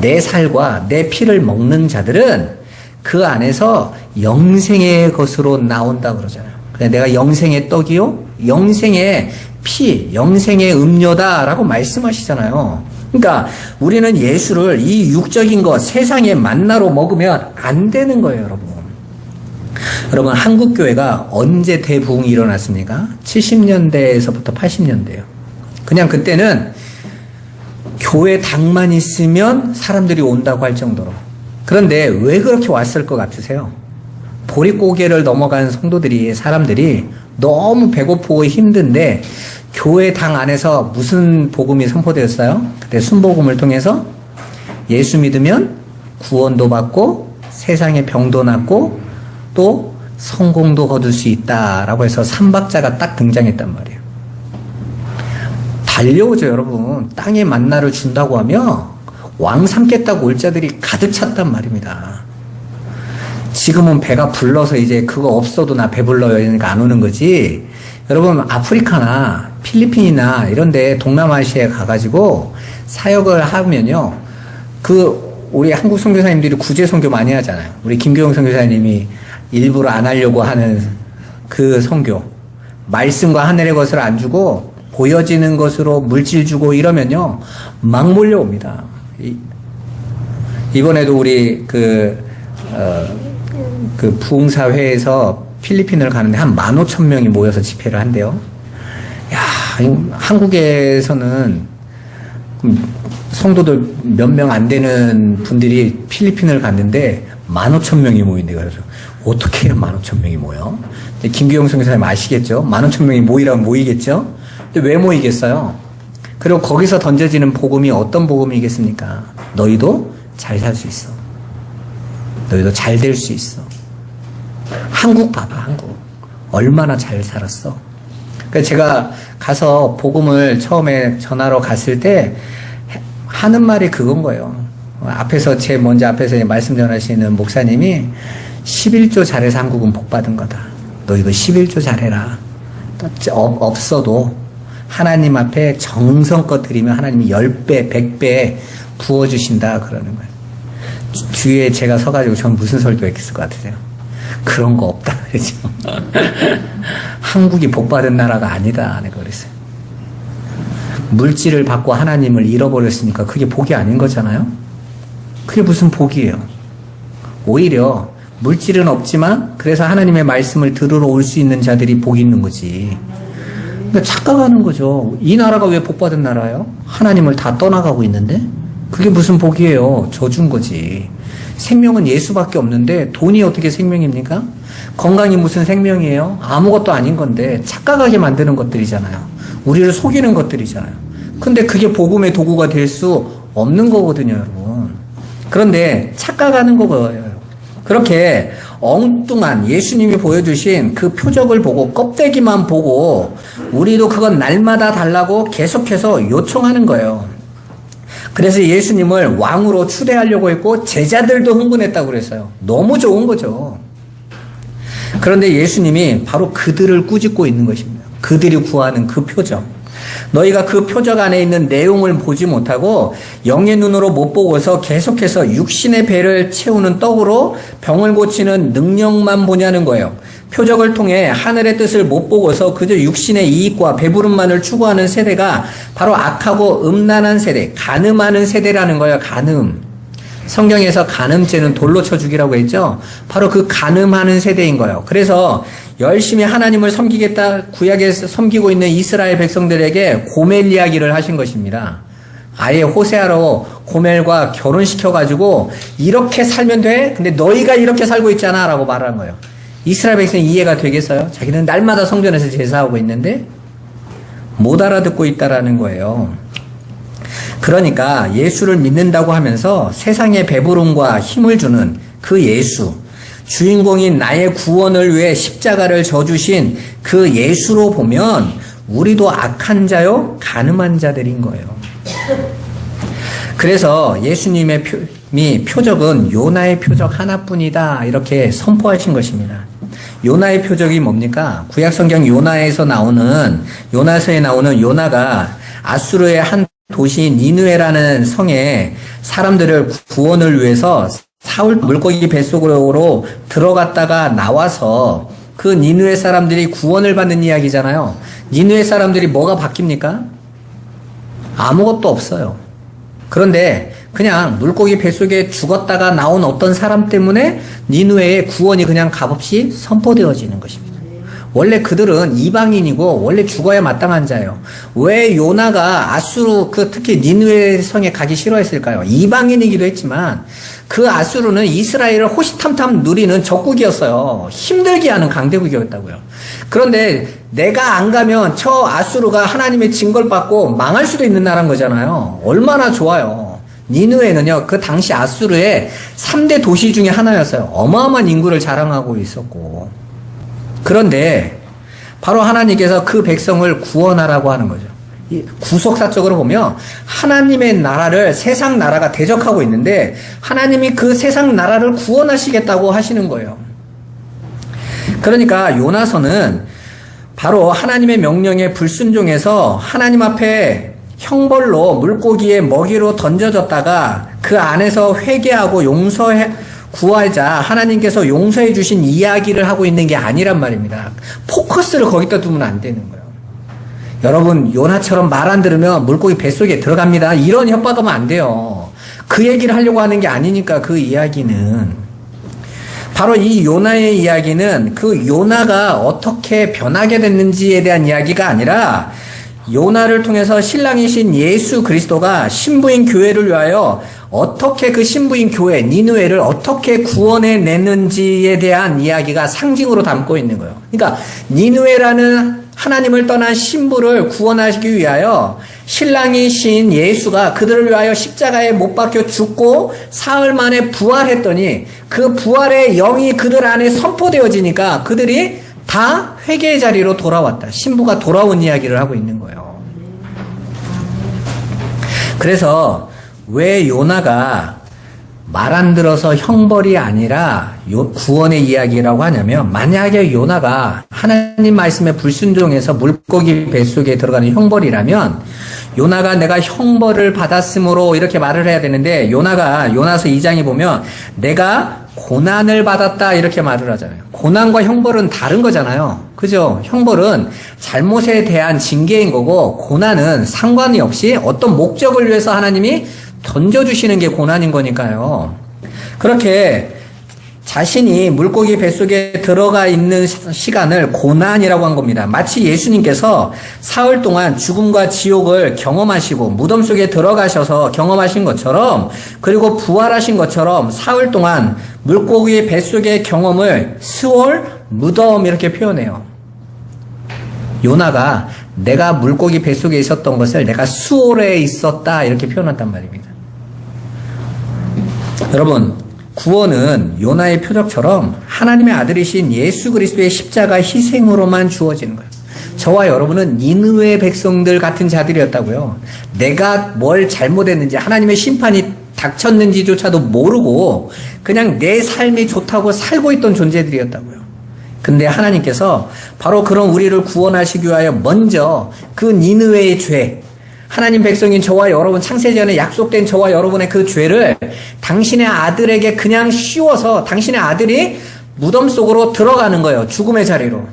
내 살과 내 피를 먹는 자들은 그 안에서 영생의 것으로 나온다 그러잖아요. 그래, 내가 영생의 떡이요, 영생의 피, 영생의 음료다라고 말씀하시잖아요. 그러니까 우리는 예수를 이 육적인 것, 세상의 만나로 먹으면 안 되는 거예요, 여러분. 여러분, 한국 교회가 언제 대부흥이 일어났습니까? 70년대에서부터 80년대예요. 그냥 그때는 교회 당만 있으면 사람들이 온다고 할 정도로 그런데 왜 그렇게 왔을 것 같으세요? 보릿고개를 넘어간 사람들이 너무 배고프고 힘든데 교회 당 안에서 무슨 복음이 선포되었어요? 그때 순복음을 통해서 예수 믿으면 구원도 받고 세상의 병도 낫고 또 성공도 거둘 수 있다라고 해서 삼박자가 딱 등장했단 말이에요. 달려오죠, 여러분. 땅에 만나를 준다고 하면 왕 삼겠다고 올 자들이 가득 찼단 말입니다. 지금은 배가 불러서 이제 그거 없어도 나 배불러요 이러니까 안 오는 거지. 여러분, 아프리카나 필리핀이나 이런데 동남아시아에 가가지고 사역을 하면요, 우리 한국 선교사님들이 구제 선교 많이 하잖아요. 우리 김교영 선교사님이 일부러 안 하려고 하는 그 선교, 말씀과 하늘의 것을 안 주고 보여지는 것으로 물질 주고 이러면요 막 몰려옵니다. 이번에도 우리 부흥사회에서 필리핀을 가는데 한 15,000명이 모여서 집회를 한대요. 야, 한국에서는 성도들 몇 명 안 되는 분들이 필리핀을 갔는데 15,000명이 모인대요. 그래서 어떻게 해요, 15,000명이 모여? 김규영 선교사님 아시겠죠? 15,000명이 모이라면 모이겠죠? 근데 왜 모이겠어요? 그리고 거기서 던져지는 복음이 어떤 복음이겠습니까? 너희도 잘 살 수 있어. 너희도 잘 될 수 있어. 한국 봐봐, 한국. 얼마나 잘 살았어. 그러니까 제가 가서 복음을 처음에 전하러 갔을 때 하는 말이 그건 거예요. 제일 먼저 앞에서 말씀 전하시는 목사님이 11조 잘해서 한국은 복 받은 거다. 너 이거 11조 잘해라. 없어도 하나님 앞에 정성껏 드리면 하나님이 10배, 100배 부어주신다. 그러는 거예요. 뒤에 제가 서가지고 전 무슨 설교했을 것 같으세요? 그런 거 없다. 그러죠. 한국이 복 받은 나라가 아니다. 내가 그랬어요. 물질을 받고 하나님을 잃어버렸으니까 그게 복이 아닌 거잖아요? 그게 무슨 복이에요? 오히려 물질은 없지만 그래서 하나님의 말씀을 들으러 올 수 있는 자들이 복이 있는 거지. 그러니까 착각하는 거죠. 이 나라가 왜 복 받은 나라예요? 하나님을 다 떠나가고 있는데? 그게 무슨 복이에요? 저준 거지. 생명은 예수밖에 없는데 돈이 어떻게 생명입니까? 건강이 무슨 생명이에요? 아무것도 아닌 건데 착각하게 만드는 것들이잖아요. 우리를 속이는 것들이잖아요. 근데 그게 복음의 도구가 될 수 없는 거거든요, 여러분. 그런데 착각하는 거예요. 그렇게 엉뚱한 예수님이 보여주신 그 표적을 보고 껍데기만 보고 우리도 그건 날마다 달라고 계속해서 요청하는 거예요. 그래서 예수님을 왕으로 추대하려고 했고 제자들도 흥분했다고 그랬어요. 너무 좋은 거죠. 그런데 예수님이 바로 그들을 꾸짖고 있는 것입니다. 그들이 구하는 그 표적. 너희가 그 표적 안에 있는 내용을 보지 못하고 영의 눈으로 못 보고서 계속해서 육신의 배를 채우는 떡으로 병을 고치는 능력만 보냐는 거예요. 표적을 통해 하늘의 뜻을 못 보고서 그저 육신의 이익과 배부름만을 추구하는 세대가 바로 악하고 음란한 세대, 간음하는 세대라는 거예요. 간음. 성경에서 간음죄는 돌로 쳐 죽이라고 했죠. 바로 그 간음하는 세대인 거예요. 그래서 열심히 하나님을 섬기겠다 구약에서 섬기고 있는 이스라엘 백성들에게 고멜 이야기를 하신 것입니다. 아예 호세아로 고멜과 결혼시켜가지고 이렇게 살면 돼? 근데 너희가 이렇게 살고 있잖아 라고 말하는 거예요. 이스라엘 백성이 이해가 되겠어요? 자기는 날마다 성전에서 제사하고 있는데 못 알아듣고 있다라는 거예요. 그러니까 예수를 믿는다고 하면서 세상의 배부름과 힘을 주는 그 예수, 주인공인 나의 구원을 위해 십자가를 져주신 그 예수로 보면 우리도 악한 가늠한 자들인 거예요. 그래서 예수님의 표적은 요나의 표적 하나뿐이다 이렇게 선포하신 것입니다. 요나의 표적이 뭡니까? 구약성경 요나서에 나오는 요나가 아수르의 한 도시 니느웨라는 성에 사람들을 구원을 위해서 사울 물고기 뱃속으로 들어갔다가 나와서 그 니느웨 사람들이 구원을 받는 이야기잖아요. 니느웨 사람들이 뭐가 바뀝니까? 아무것도 없어요. 그런데 그냥 물고기 뱃속에 죽었다가 나온 어떤 사람 때문에 니느웨의 구원이 그냥 값없이 선포되어지는 것입니다. 원래 그들은 이방인이고 원래 죽어야 마땅한 자예요. 왜 요나가 특히 니느웨 성에 가기 싫어했을까요? 이방인이기도 했지만 그 아수르는 이스라엘을 호시탐탐 누리는 적국이었어요. 힘들게 하는 강대국이었다고요. 그런데 내가 안 가면 저 아수르가 하나님의 징벌 받고 망할 수도 있는 나라인 거잖아요. 얼마나 좋아요. 니느웨는요, 그 당시 아수르의 3대 도시 중에 하나였어요. 어마어마한 인구를 자랑하고 있었고. 그런데 바로 하나님께서 그 백성을 구원하라고 하는 거죠. 구속사적으로 보면 하나님의 나라를 세상 나라가 대적하고 있는데 하나님이 그 세상 나라를 구원하시겠다고 하시는 거예요. 그러니까 요나서는 바로 하나님의 명령에 불순종해서 하나님 앞에 형벌로 물고기의 먹이로 던져졌다가 그 안에서 회개하고 구하자 하나님께서 용서해 주신 이야기를 하고 있는 게 아니란 말입니다. 포커스를 거기다 두면 안 되는 거예요. 여러분, 요나처럼 말 안 들으면 물고기 뱃속에 들어갑니다. 이런 협박하면 안 돼요. 그 얘기를 하려고 하는 게 아니니까 그 이야기는. 바로 이 요나의 이야기는 그 요나가 어떻게 변하게 됐는지에 대한 이야기가 아니라 요나를 통해서 신랑이신 예수 그리스도가 신부인 교회를 위하여 어떻게 그 신부인 교회 니느웨를 어떻게 구원해 내는지에 대한 이야기가 상징으로 담고 있는 거예요. 그러니까 니느웨라는 하나님을 떠난 신부를 구원하시기 위하여 신랑이신 예수가 그들을 위하여 십자가에 못 박혀 죽고 사흘 만에 부활했더니 그 부활의 영이 그들 안에 선포되어지니까 그들이 다 회개의 자리로 돌아왔다. 신부가 돌아온 이야기를 하고 있는 거예요. 그래서 왜 요나가 말 안 들어서 형벌이 아니라 구원의 이야기라고 하냐면, 만약에 요나가 하나님 말씀에 불순종해서 물고기 뱃속에 들어가는 형벌이라면 요나가 내가 형벌을 받았으므로 이렇게 말을 해야 되는데, 요나가 요나서 2장에 보면 내가 고난을 받았다 이렇게 말을 하잖아요. 고난과 형벌은 다른 거잖아요. 그죠? 형벌은 잘못에 대한 징계인 거고, 고난은 상관이 없이 어떤 목적을 위해서 하나님이 던져주시는 게 고난인 거니까요. 그렇게 자신이 물고기 뱃속에 들어가 있는 시간을 고난이라고 한 겁니다. 마치 예수님께서 사흘 동안 죽음과 지옥을 경험하시고 무덤 속에 들어가셔서 경험하신 것처럼, 그리고 부활하신 것처럼 사흘 동안 물고기 뱃속의 경험을 스올, 무덤 이렇게 표현해요. 요나가 내가 물고기 뱃속에 있었던 것을 내가 수올에 있었다 이렇게 표현했단 말입니다. 여러분, 구원은 요나의 표적처럼 하나님의 아들이신 예수 그리스도의 십자가 희생으로만 주어지는 거예요. 저와 여러분은 니느웨 백성들 같은 자들이었다고요. 내가 뭘 잘못했는지, 하나님의 심판이 닥쳤는지조차도 모르고 그냥 내 삶이 좋다고 살고 있던 존재들이었다고요. 근데 하나님께서 바로 그런 우리를 구원하시기 위하여 먼저 그 니느웨의 죄, 하나님 백성인 저와 여러분, 창세기 전에 약속된 저와 여러분의 그 죄를 당신의 아들에게 그냥 씌워서 당신의 아들이 무덤 속으로 들어가는 거예요. 죽음의 자리로.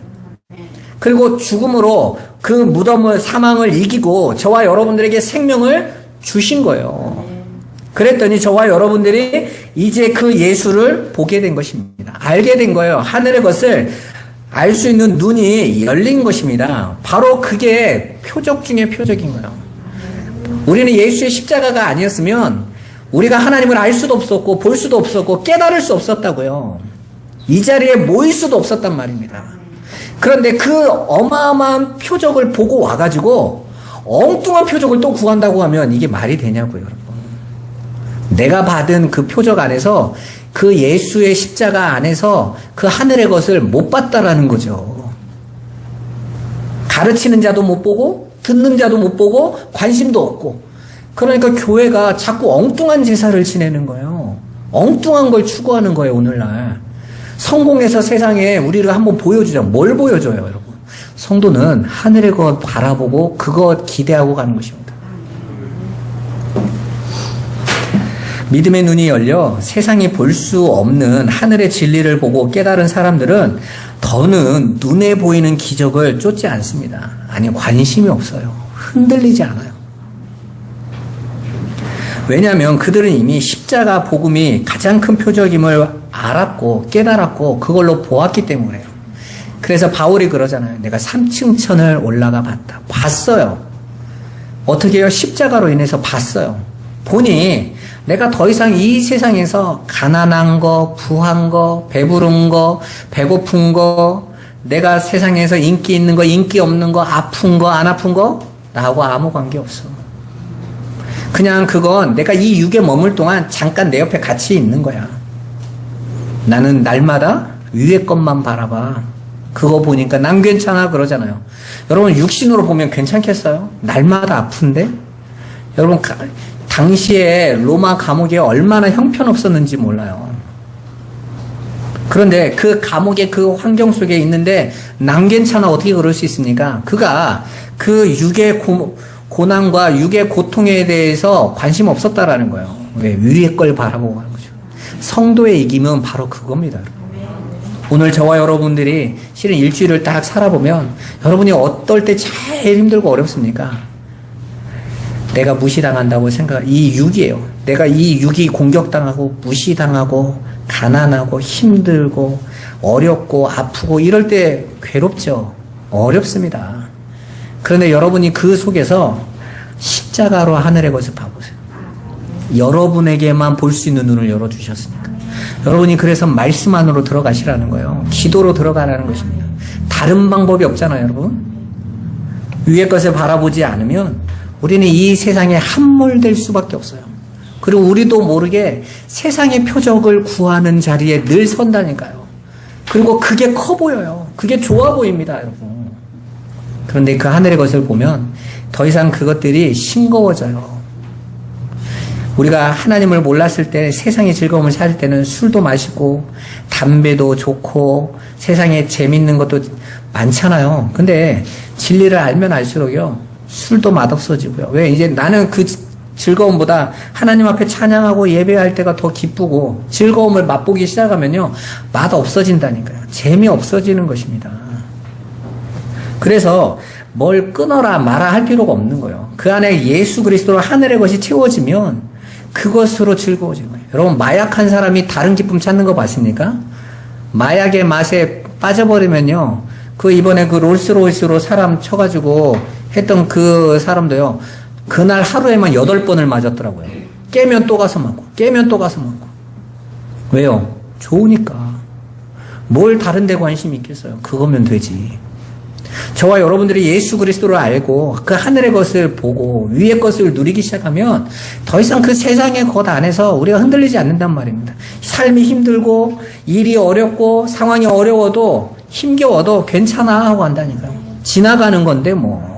그리고 죽음으로 그 무덤을, 사망을 이기고 저와 여러분들에게 생명을 주신 거예요. 그랬더니 저와 여러분들이 이제 그 예수를 보게 된 것입니다. 알게 된 거예요. 하늘의 것을 알 수 있는 눈이 열린 것입니다. 바로 그게 표적 중에 표적인 거예요. 우리는 예수의 십자가가 아니었으면 우리가 하나님을 알 수도 없었고 볼 수도 없었고 깨달을 수 없었다고요. 이 자리에 모일 수도 없었단 말입니다. 그런데 그 어마어마한 표적을 보고 와가지고 엉뚱한 표적을 또 구한다고 하면 이게 말이 되냐고요, 여러분. 내가 받은 그 표적 안에서, 그 예수의 십자가 안에서 그 하늘의 것을 못 봤다라는 거죠. 가르치는 자도 못 보고 듣는 자도 못 보고 관심도 없고, 그러니까 교회가 자꾸 엉뚱한 제사를 지내는 거예요. 엉뚱한 걸 추구하는 거예요. 오늘날 성공해서 세상에 우리를 한번 보여주자. 뭘 보여줘요, 여러분? 성도는 하늘의 것 바라보고 그것 기대하고 가는 것입니다. 믿음의 눈이 열려 세상이 볼 수 없는 하늘의 진리를 보고 깨달은 사람들은 더는 눈에 보이는 기적을 쫓지 않습니다. 아니, 관심이 없어요. 흔들리지 않아요. 왜냐하면 그들은 이미 십자가 복음이 가장 큰 표적임을 알았고 깨달았고 그걸로 보았기 때문에요. 그래서 바울이 그러잖아요. 내가 3층 천을 올라가 봤다. 봤어요. 어떻게 해요? 십자가로 인해서 봤어요. 보니 내가 더 이상 이 세상에서 가난한 거, 부한 거, 배부른 거, 배고픈 거, 내가 세상에서 인기 있는 거, 인기 없는 거, 아픈 거, 안 아픈 거, 나하고 아무 관계 없어. 그냥 그건 내가 이 육에 머물 동안 잠깐 내 옆에 같이 있는 거야. 나는 날마다 위의 것만 바라봐. 그거 보니까 난 괜찮아 그러잖아요. 여러분 육신으로 보면 괜찮겠어요? 날마다 아픈데? 여러분 당시에 로마 감옥에 얼마나 형편없었는지 몰라요. 그런데 그 감옥의 그 환경 속에 있는데 난 괜찮아 어떻게 그럴 수 있습니까? 그가 그 육의 고난과 육의 고통에 대해서 관심 없었다라는 거예요. 왜? 위의 걸 바라보고 하는 거죠. 성도의 이김은 바로 그겁니다. 오늘 저와 여러분들이 실은 일주일을 딱 살아보면 여러분이 어떨 때 제일 힘들고 어렵습니까? 내가 무시당한다고 이 육이에요. 내가 이 육이 공격당하고 무시당하고 가난하고 힘들고 어렵고 아프고 이럴 때 괴롭죠. 어렵습니다. 그런데 여러분이 그 속에서 십자가로 하늘의 것을 봐보세요. 여러분에게만 볼 수 있는 눈을 열어주셨으니까. 여러분이 그래서 말씀 안으로 들어가시라는 거예요. 기도로 들어가라는 것입니다. 다른 방법이 없잖아요, 여러분. 위의 것을 바라보지 않으면 우리는 이 세상에 함몰될 수밖에 없어요. 그리고 우리도 모르게 세상의 표적을 구하는 자리에 늘 선다니까요. 그리고 그게 커 보여요. 그게 좋아 보입니다, 여러분. 그런데 그 하늘의 것을 보면 더 이상 그것들이 싱거워져요. 우리가 하나님을 몰랐을 때 세상의 즐거움을 찾을 때는 술도 마시고 담배도 좋고 세상에 재밌는 것도 많잖아요. 근데 진리를 알면 알수록요. 술도 맛없어지고요. 왜? 이제 나는 그 즐거움보다 하나님 앞에 찬양하고 예배할 때가 더 기쁘고 즐거움을 맛보기 시작하면요. 맛 없어진다니까요. 재미 없어지는 것입니다. 그래서 뭘 끊어라 마라 할 필요가 없는 거예요. 그 안에 예수 그리스도로 하늘의 것이 채워지면 그것으로 즐거워지는 거예요. 여러분 마약한 사람이 다른 기쁨 찾는 거 봤습니까? 마약의 맛에 빠져버리면요. 그 이번에 그 롤스로이스로 사람 쳐가지고 했던 그 사람도요. 그날 하루에만 8번을 맞았더라고요. 깨면 또 가서 맞고 깨면 또 가서 맞고. 왜요? 좋으니까. 뭘 다른 데 관심이 있겠어요? 그거면 되지. 저와 여러분들이 예수 그리스도를 알고 그 하늘의 것을 보고 위의 것을 누리기 시작하면 더 이상 그 세상의 것 안에서 우리가 흔들리지 않는단 말입니다. 삶이 힘들고 일이 어렵고 상황이 어려워도 힘겨워도 괜찮아 하고 한다니까요. 지나가는 건데 뭐.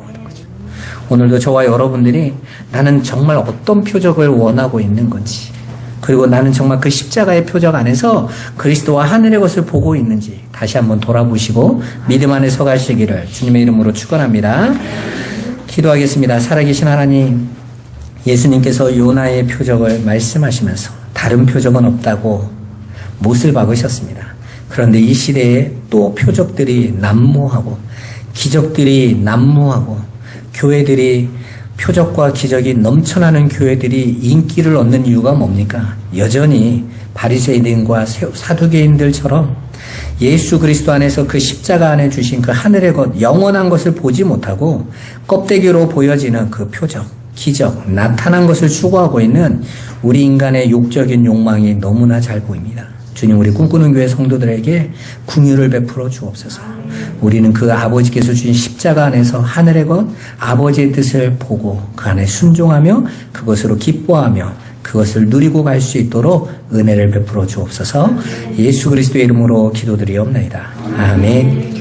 오늘도 저와 여러분들이 나는 정말 어떤 표적을 원하고 있는 건지, 그리고 나는 정말 그 십자가의 표적 안에서 그리스도와 하늘의 것을 보고 있는지 다시 한번 돌아보시고 믿음 안에 서가시기를 주님의 이름으로 축원합니다. 기도하겠습니다. 살아계신 하나님, 예수님께서 요나의 표적을 말씀하시면서 다른 표적은 없다고 못을 박으셨습니다. 그런데 이 시대에 또 표적들이 난무하고 기적들이 난무하고 교회들이 표적과 기적이 넘쳐나는 교회들이 인기를 얻는 이유가 뭡니까? 여전히 바리새인들과 사두개인들처럼 예수 그리스도 안에서 그 십자가 안에 주신 그 하늘의 것, 영원한 것을 보지 못하고 껍데기로 보여지는 그 표적, 기적, 나타난 것을 추구하고 있는 우리 인간의 욕적인 욕망이 너무나 잘 보입니다. 주님, 우리 꿈꾸는 교회 성도들에게 긍휼을 베풀어 주옵소서. 우리는 그 아버지께서 주신 십자가 안에서 하늘의 것, 아버지의 뜻을 보고 그 안에 순종하며 그것으로 기뻐하며 그것을 누리고 갈 수 있도록 은혜를 베풀어 주옵소서. 예수 그리스도의 이름으로 기도드리옵나이다. 아멘.